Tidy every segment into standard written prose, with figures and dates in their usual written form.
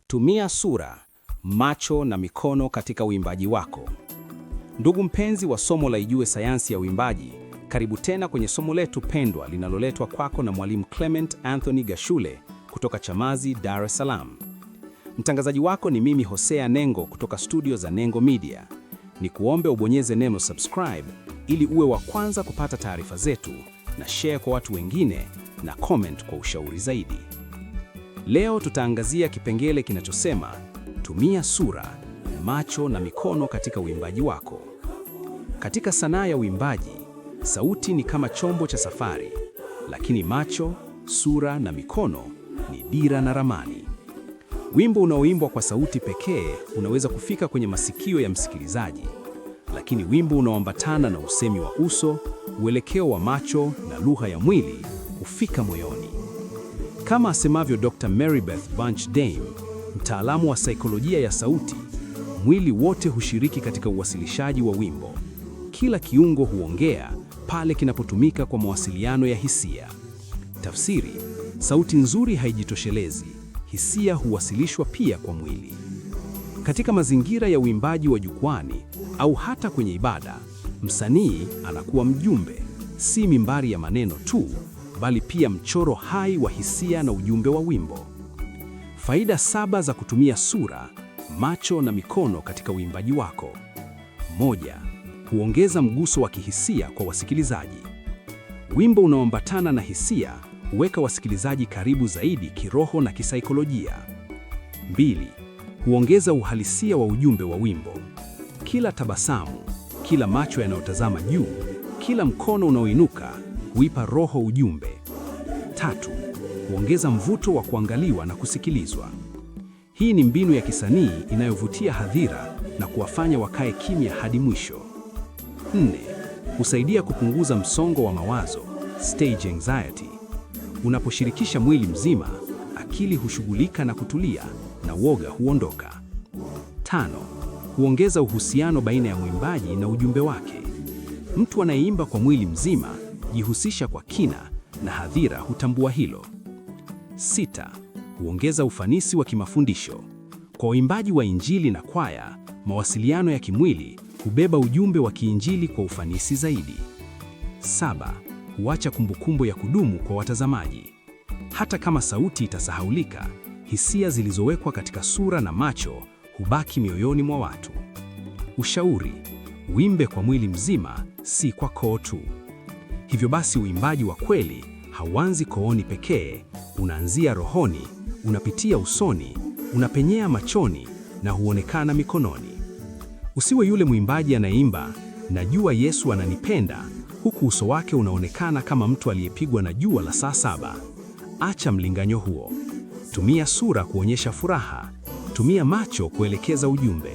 Tumia sura, macho na mikono katika uimbaji wako. Ndugu mpenzi wa somo la Ijue Sayansi ya Uimbaji, karibu tena kwenye somo letu pendwa linaloletwa kwako na Mwalimu Clement Anthony Gashule kutoka Chamazi, Dar es Salaam. Mtangazaji wako ni mimi Hosea Nengo kutoka studio za Nengo Media. Ni kuombe ubonyeze neno subscribe ili uwe wa kwanza kupata taarifa zetu, na share kwa watu wengine na comment kwa ushauri zaidi. Leo tutaangazia kipengele kinachosema tumia sura, macho na mikono katika uimbaji wako. Katika sanaa ya uimbaji, sauti ni kama chombo cha safari, lakini macho, sura na mikono ni dira na ramani. Wimbo unaoimbwa kwa sauti pekee unaweza kufika kwenye masikio ya msikilizaji, lakini wimbo unaoambatana na usemi wa uso, uelekeo wa macho na lugha ya mwili hufika moyoni. Kama asemavyo Dr. Marybeth Bunch Dame, mtaalamu wa saikolojia ya sauti, mwili wote hushiriki katika uwasilishaji wa wimbo. Kila kiungo huongea pale kinapotumika kwa mawasiliano ya hisia. Tafsiri: sauti nzuri haijitoshelezi, hisia huwasilishwa pia kwa mwili. Katika mazingira ya uimbaji wa jukwani au hata kwenye ibada, msanii anakuwa mjumbe, si mimbari ya maneno tu, bali pia mchoro hai wa hisia na ujumbe wa wimbo. Faida 7 za kutumia sura, macho na mikono katika uimbaji wako. 1. Huongeza mguso wa kihisia kwa wasikilizaji. Wimbo unaoambatana na hisia huweka wasikilizaji karibu zaidi kiroho na kisaikolojia. 2. Huongeza uhalisia wa ujumbe wa wimbo. Kila tabasamu, kila macho yanayotazama juu, kila mkono unaoinuka huipa roho ujumbe. 3. Huongeza mvuto wa kuangaliwa na kusikilizwa. Hii ni mbinu ya kisanii inayovutia hadhira na kuwafanya wakae kimya hadi mwisho. 4. Husaidia kupunguza msongo wa mawazo, stage anxiety. Unaposhirikisha mwili mzima, akili hushughulika na kutulia na woga huondoka. 5. Huongeza uhusiano baina ya mwimbaji na ujumbe wake. Mtu anayeimba kwa mwili mzima jihusisha kwa kina na hadhira hutambua hilo. 6. Huongeza ufanisi wa kimafundisho. Kwa waimbaji wa Injili na kwaya, mawasiliano ya kimwili hubeba ujumbe wa kiinjili kwa ufanisi zaidi. 7. Huacha kumbukumbu ya kudumu kwa watazamaji. Hata kama sauti itasahaulika, hisia zilizowekwa katika sura na macho hubaki mioyoni mwa watu. Ushauri: uimbe kwa mwili mzima, si kwa koo tu. Hivyo basi, uimbaji wa kweli hauanzi kooni pekee, unaanzia rohoni, unapitia usoni, unapenyea machoni na huonekana mikononi. Usiwe yule mwimbaji anayeimba najua Yesu ananipenda, huku uso wake unaonekana kama mtu aliyepigwa na jua la saa 7. Acha mlinganyo huo. Tumia sura kuonyesha furaha, tumia macho kuelekeza ujumbe,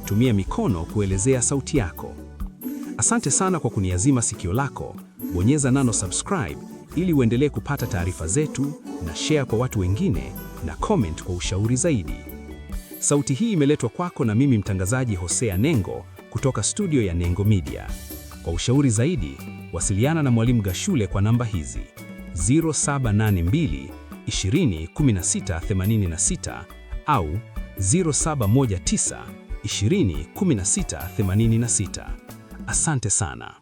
tumia mikono kuelezea sauti yako. Asante sana kwa kuniazima sikio lako. Bonyeza neno subscribe ili uendelee kupata taarifa zetu, na share kwa watu wengine na comment kwa ushauri zaidi. Sauti hii imeletwa kwako na mimi mtangazaji Hosea Nengo kutoka studio ya Nengo Media. Kwa ushauri zaidi, wasiliana na Mwalimu Gashule kwa namba hizi: 0782 20 16 86 au 0719 20 16 86. Asante sana.